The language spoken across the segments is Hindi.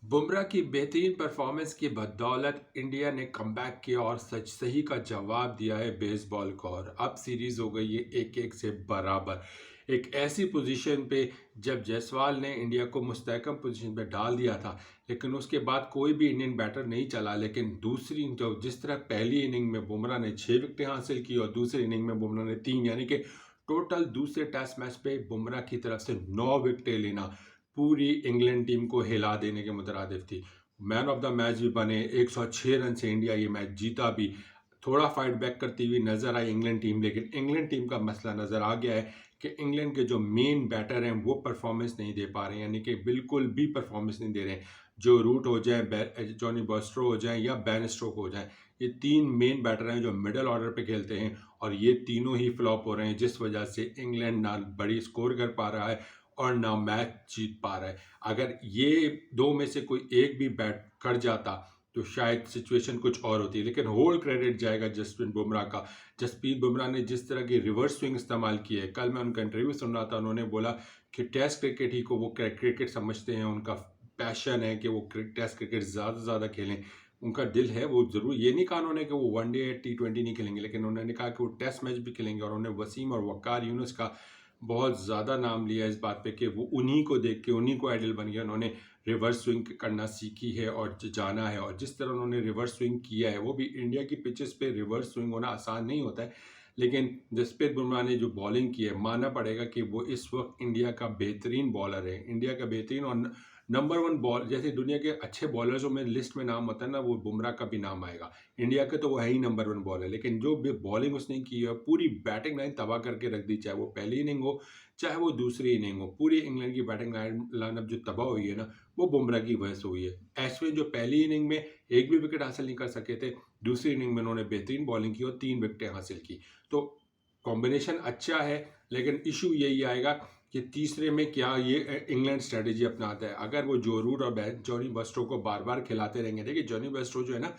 बुमराह की बेहतरीन परफॉर्मेंस की बदौलत इंडिया ने कमबैक किया और सच सही का जवाब दिया है बेसबॉल को। और अब सीरीज हो गई है 1-1 से बराबर। एक ऐसी पोजीशन पे जब जायसवाल ने इंडिया को मुस्तहकम पोजीशन पे डाल दिया था, लेकिन उसके बाद कोई भी इंडियन बैटर नहीं चला। लेकिन दूसरी जो जिस तरह पहली इनिंग में बुमराह ने 6 विकेटें हासिल की और दूसरी इनिंग में बुमराह ने 3, यानी कि टोटल दूसरे टेस्ट मैच पे बुमराह की तरफ से 9 विकेटें लेना पूरी इंग्लैंड टीम को हिला देने के मुतरादिफ थी। मैन ऑफ द मैच भी बने, 106 रन से इंडिया ये मैच जीता भी। थोड़ा फाइट बैक करती हुई नजर आई इंग्लैंड टीम, लेकिन इंग्लैंड टीम का मसला नजर आ गया है कि इंग्लैंड के जो मेन बैटर हैं वो परफॉर्मेंस नहीं दे पा रहे हैं, यानी कि बिल्कुल भी परफॉर्मेंस नहीं दे रहे हैं। जो रूट हो जाए, जॉनी बॉस्ट्रो हो जाए या बैन स्ट्रोक हो जाए, ये तीन मेन बैटर हैं जो मिडल ऑर्डर पे खेलते हैं, और ये तीनों ही फ्लॉप हो रहे हैं, जिस वजह से इंग्लैंड ना बड़ी स्कोर कर पा रहा है और ना मैच जीत पा रहा है। अगर ये दो में से कोई एक भी बैट कर जाता तो शायद सिचुएशन कुछ और होती, लेकिन होल क्रेडिट जाएगा जसप्रीत बुमराह का। जसप्रीत बुमराह ने जिस तरह की रिवर्स स्विंग इस्तेमाल की है, कल मैं उनका इंटरव्यू सुन रहा था, उन्होंने बोला कि टेस्ट क्रिकेट ही को वो क्रिकेट समझते हैं, उनका पैशन है कि वो टेस्ट क्रिकेट ज़्यादा से ज़्यादा खेलें। उनका दिल है, वो ज़रूर ये नहीं कहा उन्होंने कि वो वनडे T20 नहीं खेलेंगे, लेकिन उन्होंने कहा कि वो टेस्ट मैच भी खेलेंगे। और उन्होंने वसीम और वकार यूनुस का बहुत ज़्यादा नाम लिया इस बात पे कि वो उन्हीं को देख के उन्हीं को आइडल बन गया। उन्होंने रिवर्स स्विंग करना सीखी है और जाना है, और जिस तरह उन्होंने रिवर्स स्विंग किया है, वो भी इंडिया की पिचेस पे रिवर्स स्विंग होना आसान नहीं होता है। लेकिन जसप्रीत बुमराह ने जो बॉलिंग की है, मानना पड़ेगा कि वो इस वक्त इंडिया का बेहतरीन बॉलर है, इंडिया का बेहतरीन और नंबर वन बॉल। जैसे दुनिया के अच्छे बॉलर्सों में लिस्ट में नाम होता है ना, वो बुमराह का भी नाम आएगा। इंडिया के तो वो है ही नंबर वन बॉलर, लेकिन जो भी बॉलिंग उसने की है, पूरी बैटिंग लाइन तबाह करके रख दी। चाहे वो पहली इनिंग हो, चाहे वो दूसरी इनिंग हो, पूरी इंग्लैंड की बैटिंग लाइनअप जो तबाह हुई है ना, वो बुमराह की वजह से हुई है। अश्विन जो पहली इनिंग में एक भी विकेट हासिल नहीं कर सके थे, दूसरी इनिंग में उन्होंने बेहतरीन बॉलिंग की और 3 विकेटें हासिल की। तो कॉम्बिनेशन अच्छा है, लेकिन इशू यही आएगा कि तीसरे में क्या ये इंग्लैंड स्ट्रेटेजी अपनाता है। अगर वो जो रूट और जॉनी बस्ट्रो को बार बार खिलाते रहेंगे, देखिए जॉनी बस्ट्रो जो है ना,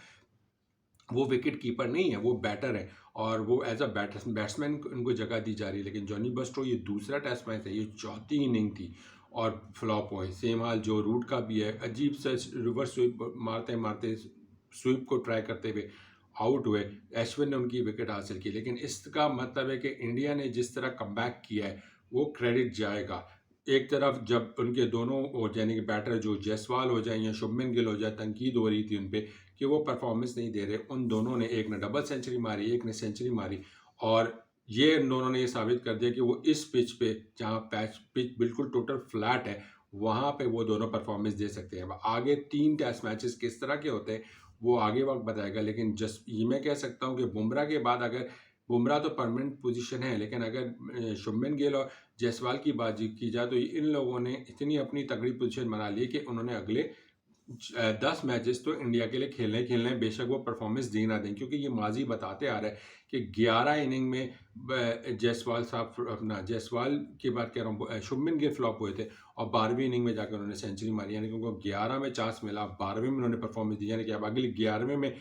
वो विकेट कीपर नहीं है, वो बैटर है, और वो एज अ बैट्समैन उनको जगह दी जा रही है। लेकिन जॉनी बस्ट्रो ये दूसरा टेस्ट मैच है, ये चौथी इनिंग थी और फ्लॉप हुए। सेम हाल जो रूट का भी है, अजीब सा रिवर्स स्वीप मारते मारते स्वीप को ट्राई करते हुए आउट हुए। अश्विन ने उनकी विकेट हासिल की, लेकिन इसका मतलब है कि इंडिया ने जिस तरह कमबैक किया है वो क्रेडिट जाएगा। एक तरफ जब उनके दोनों यानी कि बैटर जो जायसवाल हो जाए या शुभमन गिल हो जाए, तनकीद हो रही थी उन पे कि वो परफॉर्मेंस नहीं दे रहे, उन दोनों ने, एक ने डबल सेंचुरी मारी, एक ने सेंचुरी मारी, और ये इन दोनों ने ये साबित कर दिया कि वो इस पिच पे, जहाँ पिच बिल्कुल टोटल फ्लैट है, वहाँ पे वो दोनों परफॉर्मेंस दे सकते हैं। अब आगे 3 टेस्ट मैचेस किस तरह के होते हैं वो आगे वक्त बताएगा, लेकिन जस्ट ये मैं कह सकता हूँ कि बुमराह के बाद, अगर बुमराह तो परमानेंट पोजीशन है, लेकिन अगर शुभमन गिल और जायसवाल की बात की जाए, तो इन लोगों ने इतनी अपनी तगड़ी पोजीशन बना ली कि उन्होंने अगले 10 मैचेस तो इंडिया के लिए खेलने ही खेलने हैं, बेशक वो परफॉर्मेंस दे ना दें, क्योंकि ये माजी बताते आ रहा है कि 11 इनिंग में जायसवाल साहब, अपना जायसवाल की बात कह रहा हूँ, शुभमन गिल फ्लॉप हुए थे, और 12वीं इनिंग में जाकर उन्होंने सेंचुरी मारी, यानी कि उनको 11 में चांस मिला, 12वें में उन्होंने परफॉर्मेंस दी, यानी कि अब अगले 11वें में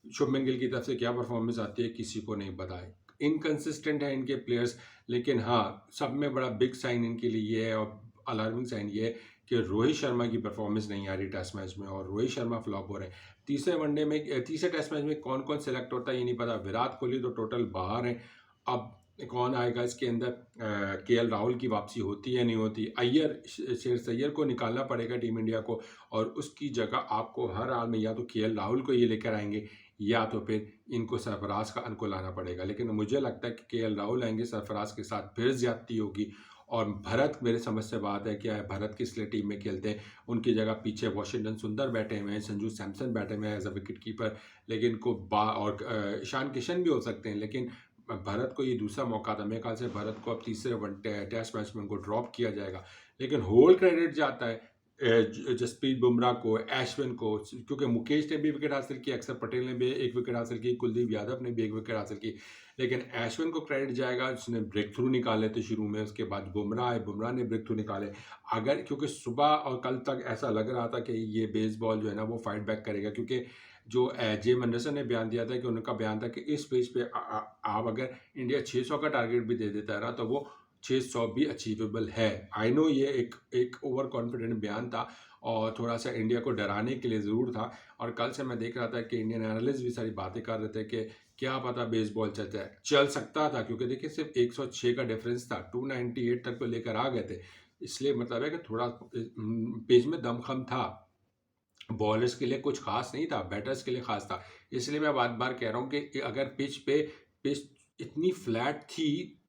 शुभमन गिल की तरफ से क्या परफॉर्मेंस आती है किसी को नहीं पता है। इनकंसिस्टेंट है इनके प्लेयर्स, लेकिन हाँ, सब में बड़ा बिग साइन इनके लिए ये है, और अलार्मिंग साइन ये है कि रोहित शर्मा की परफॉर्मेंस नहीं आ रही टेस्ट मैच में, और रोहित शर्मा फ्लॉप हो रहे हैं। तीसरे टेस्ट मैच में कौन कौन सेलेक्ट होता है ये नहीं पता। विराट कोहली तो टोटल बाहर है। अब कौन आएगा इसके अंदर, KL राहुल की वापसी होती है नहीं होती, अय्यर, शेर अय्यर को निकालना पड़ेगा टीम इंडिया को, और उसकी जगह आपको हर हाल में या तो KL राहुल को ये लेकर आएंगे, या तो फिर इनको सरफराज का इनको लाना पड़ेगा। लेकिन मुझे लगता है कि KL राहुल आएंगे, सरफराज के साथ फिर ज्यादती होगी, और भरत, मेरे समझ से बात है क्या है, भरत किस लिए टीम में खेलते हैं, उनकी जगह पीछे वाशिंगटन सुंदर बैठे हुए हैं, संजू सैमसन बैठे हुए हैं एज अ विकेट कीपर, लेकिन को और ईशान किशन भी हो सकते हैं, लेकिन भरत को ये दूसरा मौका था। मेरे ख्याल से भरत को अब तीसरे टेस्ट मैच में उनको ड्रॉप किया जाएगा। लेकिन होल क्रेडिट जाता है जसप्रीत बुमराह को, अश्विन को, क्योंकि मुकेश ने भी विकेट हासिल की, अक्षर पटेल ने भी एक विकेट हासिल की, कुलदीप यादव ने भी एक विकेट हासिल की, लेकिन अश्विन को क्रेडिट जाएगा, उसने ब्रेक थ्रू निकाले थे शुरू में, उसके बाद बुमराह आए, बुमराह ने ब्रेक थ्रू निकाले। अगर, क्योंकि सुबह और कल तक ऐसा लग रहा था कि ये बेसबॉल जो है ना वो फाइट बैक करेगा, क्योंकि जो जेम एंडरसन ने बयान दिया था कि उनका बयान था कि इस पेज पे आप अगर इंडिया 600 का टारगेट भी दे देता है ना, तो वो 600 भी अचीवेबल है। आई नो ये एक ओवर कॉन्फिडेंट बयान था और थोड़ा सा इंडिया को डराने के लिए ज़रूर था। और कल से मैं देख रहा था कि इंडियन एनालिस्ट भी सारी बातें कर रहे थे कि क्या पता बेसबॉल चल सकता था, क्योंकि देखिए सिर्फ 106 का डिफरेंस था, 298 तक तो लेकर आ गए थे। इसलिए मतलब है कि थोड़ा पेज में दमखम था। बॉलर्स के लिए कुछ खास नहीं था, बैटर्स के लिए खास था। इसलिए मैं बार बार कह रहा हूँ कि अगर पिच इतनी फ्लैट थी,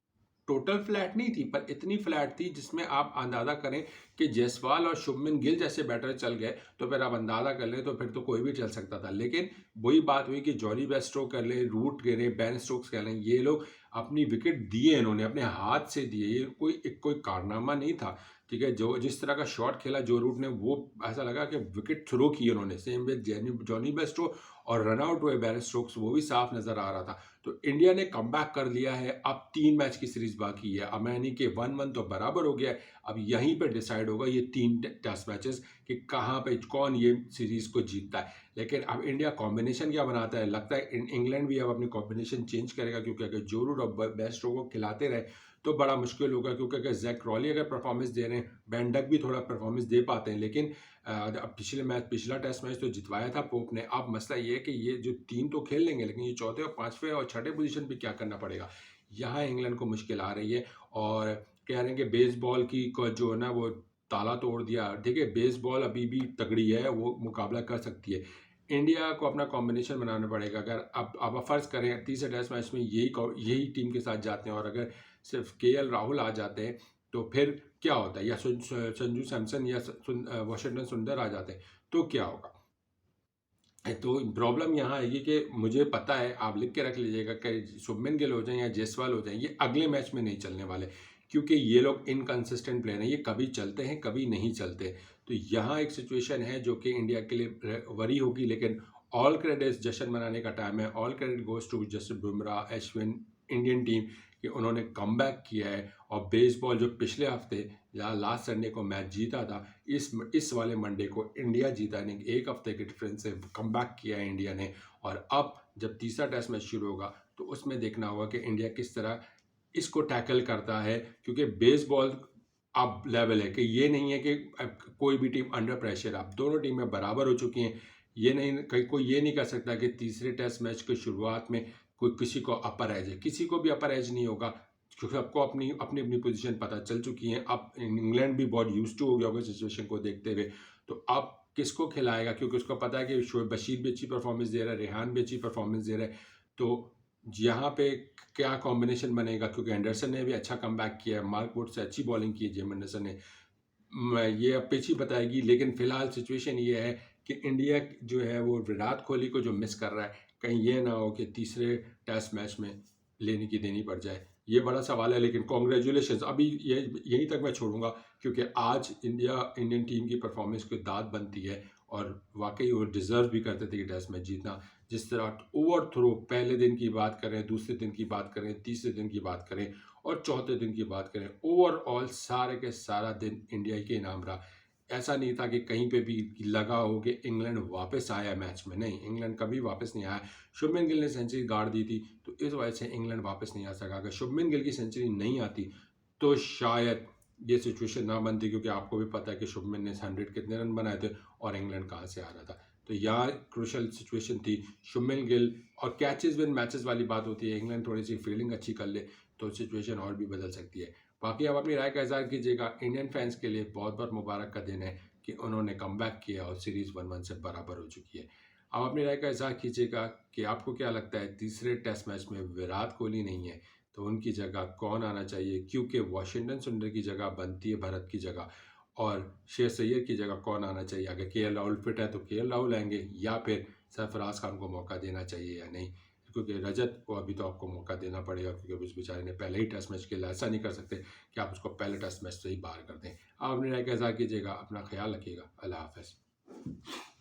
टोटल फ्लैट नहीं थी पर इतनी फ्लैट थी जिसमें आप अंदाज़ा करें कि जायसवाल और शुभमन गिल जैसे बैटर चल गए, तो फिर आप अंदाज़ा कर लें तो फिर तो कोई भी चल सकता था। लेकिन वही बात हुई कि जॉनी बेस्टो कर लें, रूट कह लें, बेन स्टोक्स कह लें, ये लोग अपनी विकेट दिए, इन्होंने अपने हाथ से दिए, ये कोई कारनामा नहीं था। ठीक है, जो जिस तरह का शॉट खेला जो रूट ने, वो ऐसा लगा कि विकेट थ्रो की उन्होंने, सेम विद जॉनी बेस्टो, और रन आउट हुए बेन स्टोक्स, वो भी साफ नज़र आ रहा था। तो इंडिया ने कमबैक कर लिया है। अब 3 मैच की सीरीज बाकी है। अब यानी कि 1-1 तो बराबर हो गया है। अब यहीं पे डिसाइड होगा ये 3 टेस्ट मैचेस कि कहाँ पे कौन ये सीरीज को जीतता है। लेकिन अब इंडिया कॉम्बिनेशन क्या बनाता है, लगता है इंग्लैंड भी अब अपनी कॉम्बिनेशन चेंज करेगा, क्योंकि अगर जो रूट और बेस्टो को खिलाते रहे तो बड़ा मुश्किल होगा। क्योंकि अगर जैक क्रॉली अगर परफॉर्मेंस दे रहे हैं, बेन डक भी थोड़ा परफॉर्मेंस दे पाते हैं, लेकिन अब पिछला टेस्ट मैच तो जितवाया था पोप ने। अब मसला ये है कि ये जो 3 तो खेल लेंगे, लेकिन ये चौथे और पांचवें और छठे पोजीशन पे क्या करना पड़ेगा, यहाँ इंग्लैंड को मुश्किल आ रही है। और कह रहे हैं कि बेसबॉल की जो है ना वो ताला तोड़ दिया। ठीक है, बेसबॉल अभी भी तगड़ी है, वो मुकाबला कर सकती है। इंडिया को अपना कॉम्बिनेशन बनाना पड़ेगा। अगर अब फर्ज करें तीसरे टेस्ट मैच में यही टीम के साथ जाते हैं और अगर सिर्फ केएल राहुल आ जाते हैं तो फिर क्या होता है, या संजू सैमसन या वाशिंगटन सुंदर आ जाते हैं तो क्या होगा। तो प्रॉब्लम यहाँ आएगी कि मुझे पता है, आप लिख के रख लीजिएगा कि शुभमन गिल हो जाए या जायसवाल हो जाए, ये अगले मैच में नहीं चलने वाले, क्योंकि ये लोग इनकंसिस्टेंट प्लेयर हैं। ये कभी चलते हैं कभी नहीं चलते। तो यहाँ एक सिचुएशन है जो कि इंडिया के लिए वरी होगी। लेकिन ऑल क्रेडिट, जश्न मनाने का टाइम है। All credit goes to Jasprit Bumrah, Ashwin, Indian team, कि उन्होंने कमबैक किया है। और बेसबॉल जो पिछले हफ्ते या लास्ट संडे को मैच जीता था, इस वाले मंडे को इंडिया जीता नहीं, एक हफ्ते के डिफरेंस से कमबैक किया है इंडिया ने। और अब जब तीसरा टेस्ट मैच शुरू होगा तो उसमें देखना होगा कि इंडिया किस तरह इसको टैकल करता है, क्योंकि बेसबॉल अब लेवल है कि ये नहीं है कि अब कोई भी टीम अंडर प्रेशर। अब दोनों टीमें बराबर हो चुकी हैं। ये नहीं, कोई ये नहीं कर सकता कि तीसरे टेस्ट मैच की शुरुआत में कोई किसी को अपर एज है, किसी को भी अपर एज नहीं होगा, क्योंकि सबको अपनी अपनी अपनी पोजीशन पता चल चुकी है। अब इंग्लैंड भी बहुत यूज्ड टू हो गया होगा सिचुएशन को देखते हुए। तो अब किसको खिलाएगा, क्योंकि उसको पता है कि शोएब बशीर भी अच्छी परफॉर्मेंस दे रहा है, रेहान भी अच्छी परफॉर्मेंस दे रहा है। तो यहाँ पे क्या कॉम्बिनेशन बनेगा, क्योंकि एंडरसन ने भी अच्छा कमबैक किया है, मार्क वुड से अच्छी बॉलिंग की है जेम एंडरसन ने। ये अब पिच ही बताएगी। लेकिन फिलहाल सिचुएशन ये है कि इंडिया जो है वो विराट कोहली को जो मिस कर रहा है, कहीं ये ना हो कि तीसरे टेस्ट मैच में लेने की देनी पड़ जाए, ये बड़ा सवाल है। लेकिन कॉन्ग्रेचुलेशन, अभी ये यहीं तक मैं छोड़ूंगा, क्योंकि आज इंडियन टीम की परफॉर्मेंस को दाद बनती है और वाकई वो डिज़र्व भी करते थे कि टेस्ट मैच जीतना। जिस तरह ओवर थ्रो, पहले दिन की बात करें, दूसरे दिन की बात करें, तीसरे दिन की बात करें और चौथे दिन की बात करें, ओवरऑल सारे के सारा दिन इंडिया के नाम रहा। ऐसा नहीं था कि कहीं पे भी लगा हो कि इंग्लैंड वापस आया मैच में, नहीं, इंग्लैंड कभी वापस नहीं आया। शुभमन गिल ने सेंचुरी गाड़ दी थी, तो इस वजह से इंग्लैंड वापस नहीं आ सका। अगर शुभमन गिल की सेंचुरी नहीं आती तो शायद ये सिचुएशन ना बनती, क्योंकि आपको भी पता है कि शुभमन ने 100 कितने रन बनाए थे और इंग्लैंड कहाँ से आ रहा था। तो यहाँ क्रूशल सिचुएशन थी। शुभमन गिल और कैचेस विन मैचेस वाली बात होती है, इंग्लैंड थोड़ी सी फील्डिंग अच्छी कर ले तो सिचुएशन और भी बदल सकती है। बाकी आप अपनी राय का इज़हार कीजिएगा। इंडियन फैंस के लिए बहुत बहुत मुबारक का दिन है कि उन्होंने कमबैक किया और सीरीज़ 1-1 से बराबर हो चुकी है। आप अपनी राय का इज़हार कीजिएगा कि आपको क्या लगता है, तीसरे टेस्ट मैच में विराट कोहली नहीं है तो उनकी जगह कौन आना चाहिए, क्योंकि वाशिंगटन सुंदर की जगह बनती है भरत की जगह, और शेर सैयद की जगह कौन आना चाहिए। अगर केएल राहुल फिट है तो केएल राहुल आएंगे, या फिर सरफराज खान को मौका देना चाहिए या नहीं, क्योंकि रजत को अभी तो आपको मौका देना पड़ेगा, क्योंकि उस बेचारे ने पहले ही टेस्ट मैच खेला। ऐसा नहीं कर सकते कि आप उसको पहले टेस्ट मैच से ही बाहर कर दें। आप अपनी राय का इज़हार कीजिएगा। अपना ख्याल रखिएगा। अल्लाह हाफ़िज़।